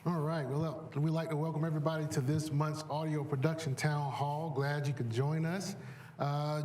All right. Well, we'd like to welcome everybody to this month's audio production town hall. Glad you could join us.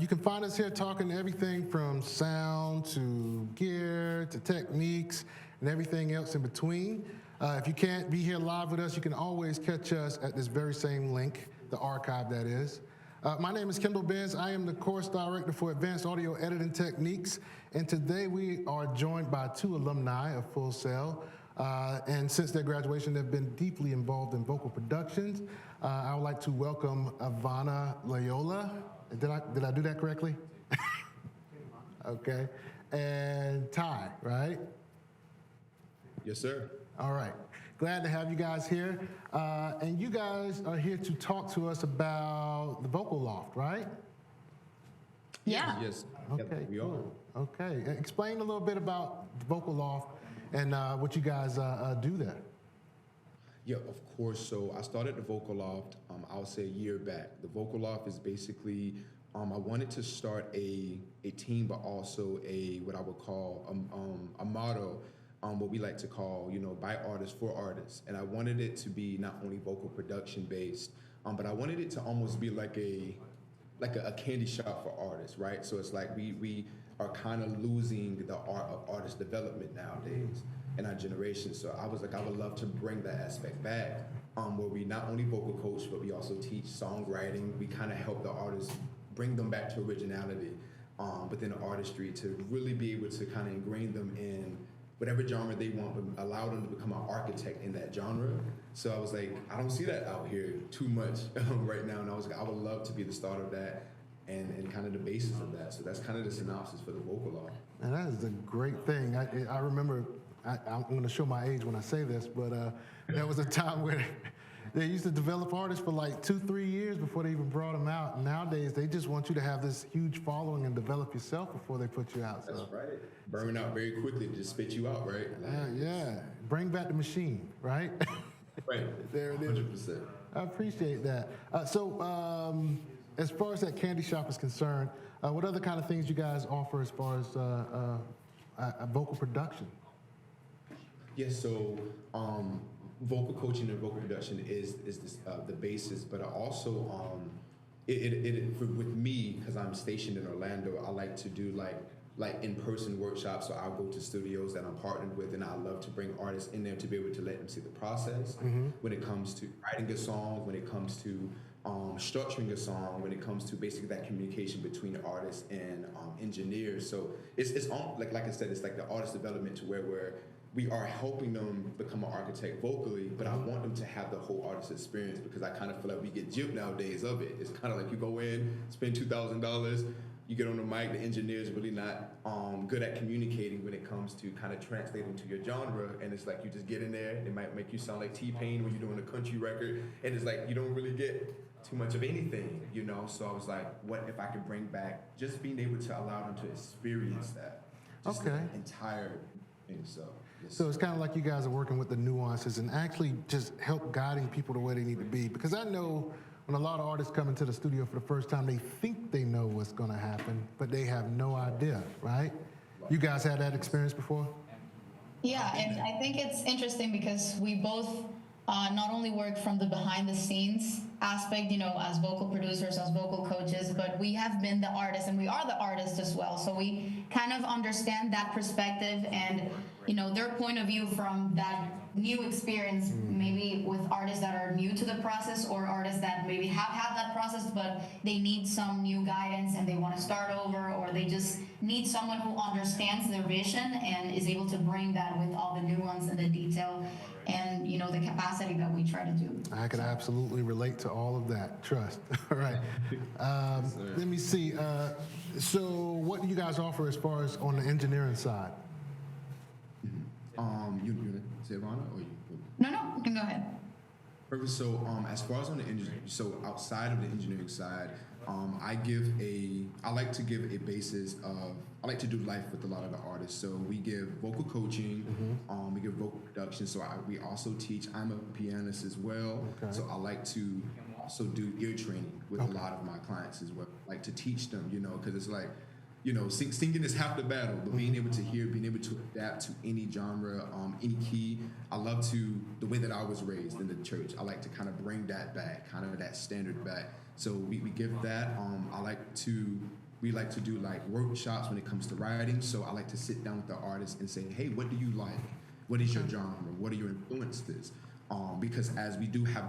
You can find us here talking everything from sound to gear to techniques and everything else in between. If you can't be here live with us, you can always catch us at this very same link, the archive that is. My name is Kendall Benz. I am the course director for Advanced Audio Editing Techniques, and today we are joined by two alumni of Full Sail. And since their graduation, they've been deeply involved in vocal productions. I would like to welcome Ivana Loyola. Did I do that correctly? Okay. And Ty, right? Yes, sir. All right. Glad to have you guys here. And you guys are here to talk to us about the Vocal Loft, right? Yeah. Yes. Okay, we cool. Okay. Explain a little bit about the Vocal Loft and what you guys do there. Yeah, of course. So I started the Vocal Loft, I would say a year back. The Vocal Loft is basically, I wanted to start a team, but also what I would call a motto, what we like to call, by artists for artists. And I wanted it to be not only vocal production based, but I wanted it to almost be like a candy shop for artists, right? So it's like we are kind of losing the art of artist development nowadays in our generation. So I was like, I would love to bring that aspect back, where we not only vocal coach, but we also teach songwriting. We kind of help the artists bring them back to originality within the artistry, to really be able to kind of ingrain them in whatever genre they want, but allow them to become an architect in that genre. So I was like, I don't see that out here too much right now. And I was like, I would love to be the start of that and kind of the basis of that. So that's kind of the synopsis for the Vocal Loft. And that is a great thing. I remember, I'm going to show my age when I say this, but there was a time where they used to develop artists for like 2-3 years before they even brought them out. And nowadays, they just want you to have this huge following and develop yourself before they put you out. That's right. Burn out very quickly to just spit you out, right? Yeah. Bring back the machine, right? Right. There it is. 100%. I appreciate that. As far as that candy shop is concerned, what other kind of things you guys offer as far as vocal production? Yeah, so vocal coaching and vocal production is the basis, but I also with me, because I'm stationed in Orlando, I like to do like in-person workshops. So I'll go to studios that I'm partnered with, and I love to bring artists in there to be able to let them see the process when it comes to writing a song, when it comes to structuring a song, when it comes to basically that communication between artists and engineers. So it's all, like I said, it's like the artist development to where we are helping them become an architect vocally, but I want them to have the whole artist experience, because I kind of feel like we get gypped nowadays of it. It's kind of like you go in, spend $2,000, you get on the mic, the engineer's really not good at communicating when it comes to kind of translating to your genre, and it's like you just get in there, it might make you sound like T-Pain when you're doing a country record, and it's like you don't really get too much of anything, So I was like, what if I could bring back just being able to allow them to experience that, just the entire thing, So it's kind of like you guys are working with the nuances and actually just help guiding people to where they need to be. Because I know when a lot of artists come into the studio for the first time, they think they know what's going to happen, but they have no idea, right? You guys had that experience before? Yeah, and I think it's interesting because we both not only work from the behind the scenes aspect, as vocal producers, as vocal coaches, but we have been the artists and we are the artists as well. So we kind of understand that perspective and, their point of view from that new experience, maybe with artists that are new to the process or artists that maybe have had that process, but they need some new guidance and they want to start over, or they just need someone who understands their vision and is able to bring that with all the nuance and the detail and the capacity that we try to do. I can absolutely relate to all of that. Trust. All right. Let me see. So what do you guys offer as far as on the engineering side? You say Ivana, or you? No, you can go ahead. Perfect. So as far as on the engineering, so outside of the engineering side, I like to give a basis of, I like to do life with a lot of the artists. So we give vocal coaching, we give vocal production. So we also teach, I'm a pianist as well. Okay. So I like to also do ear training with a lot of my clients as well. I like to teach them, because it's like, singing is half the battle, but being able to hear, being able to adapt to any genre, any key. I love the way that I was raised in the church. I like to kind of bring that back, kind of that standard back. So we give that. We like to do like workshops when it comes to writing. So I like to sit down with the artist and say, hey, what do you like? What is your genre? What are your influences? Because as we do have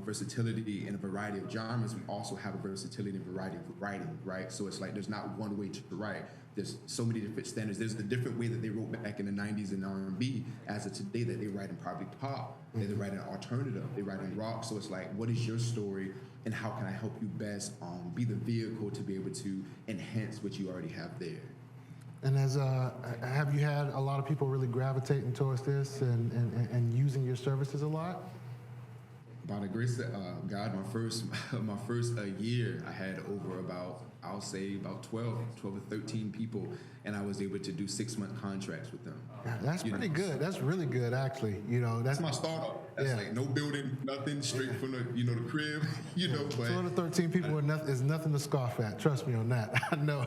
versatility in a variety of genres, we also have a versatility and variety of writing, right? So it's like there's not one way to write. There's so many different standards. There's the different way that they wrote back in the 90s in R&B as of today that they write in probably pop, that they write in alternative, they write in rock. So it's like, what is your story and how can I help you best be the vehicle to be able to enhance what you already have there? And have you had a lot of people really gravitating towards this and using your services a lot? By the grace of God, my first year, I had over I'll say about 12 to 13 people, and I was able to do 6-month contracts with them. Yeah, that's pretty good. That's really good, actually. That's my startup. That's like no building, nothing, straight from the crib. But 12 to 13 people is nothing to scoff at. Trust me on that. I know.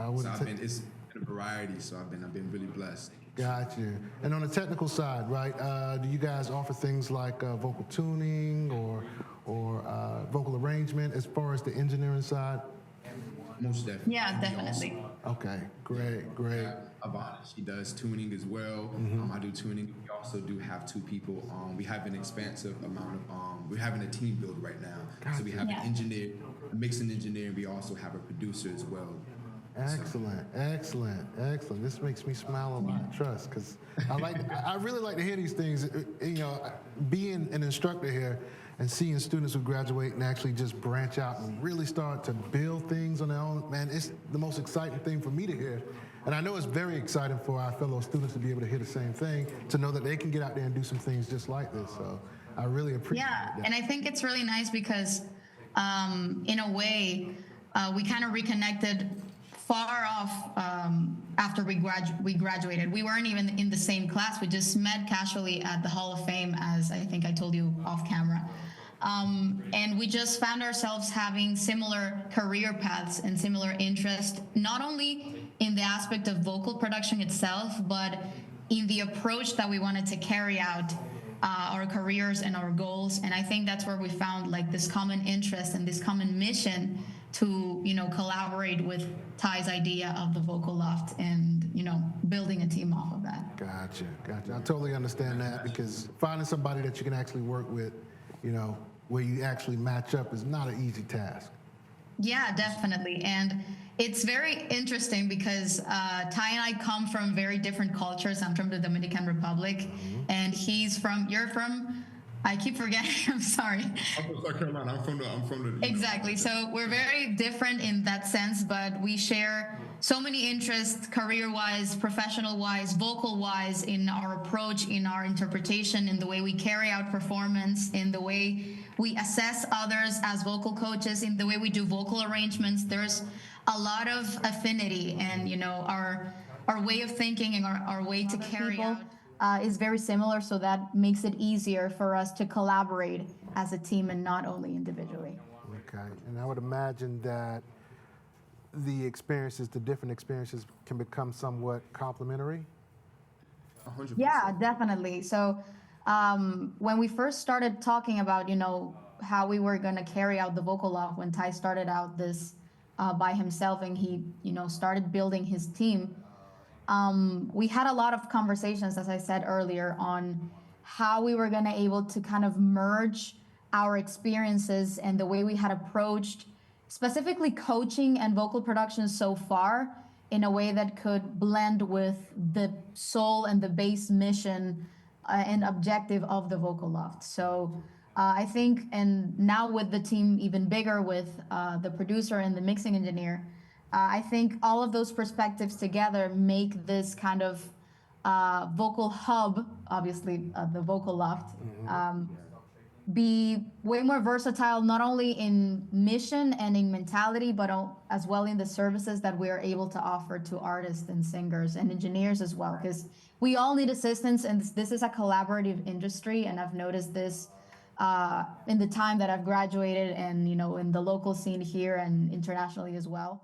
It's been a variety, so I've been really blessed. Gotcha. And on the technical side, right? Do you guys offer things like vocal tuning or vocal arrangement as far as the engineering side? Most definitely. Yeah, definitely. Okay, great. Ivana, she does tuning as well. I do tuning. We also do have 2 people. We have an expansive amount of. We're having a team build right now, so we have an engineer, a mixing engineer, and we also have a producer as well. Excellent. This makes me smile a lot. Trust, because I really like to hear these things. Being an instructor here and seeing students who graduate and actually just branch out and really start to build things on their own, man, it's the most exciting thing for me to hear. And I know it's very exciting for our fellow students to be able to hear the same thing, to know that they can get out there and do some things just like this. So I really appreciate that. And I think it's really nice because, in a way, we kind of reconnected far off after we graduated. We weren't even in the same class. We just met casually at the Hall of Fame, as I think I told you off camera. And we just found ourselves having similar career paths and similar interests, not only in the aspect of vocal production itself, but in the approach that we wanted to carry out our careers and our goals. And I think that's where we found like this common interest and this common mission to collaborate with Ty's idea of the Vocal Loft and building a team off of that. Gotcha. I totally understand that, because finding somebody that you can actually work with, where you actually match up, is not an easy task. Yeah, definitely. And it's very interesting because Ty and I come from very different cultures. I'm from the Dominican Republic, and you're from. I keep forgetting. I'm sorry. I'm from South Carolina. I'm from the. Exactly. So we're very different in that sense, but we share so many interests, career-wise, professional-wise, vocal-wise, in our approach, in our interpretation, in the way we carry out performance, in the way we assess others as vocal coaches, in the way we do vocal arrangements. There's a lot of affinity, and our way of thinking and our way to carry out. Is very similar, so that makes it easier for us to collaborate as a team and not only individually. Okay, and I would imagine that the different experiences can become somewhat complementary? 100%. Yeah, definitely. So when we first started talking about, how we were going to carry out the Vocal Loft, when Ty started out this by himself and he, started building his team, we had a lot of conversations, as I said earlier, on how we were going to able to kind of merge our experiences and the way we had approached specifically coaching and vocal production so far in a way that could blend with the soul and the base mission and objective of the Vocal Loft. So I think, and now with the team even bigger with the producer and the mixing engineer, I think all of those perspectives together make this kind of vocal hub, obviously the Vocal Loft, be way more versatile, not only in mission and in mentality, but as well in the services that we are able to offer to artists and singers and engineers as well, because we all need assistance, and this is a collaborative industry, and I've noticed this in the time that I've graduated and, in the local scene here and internationally as well.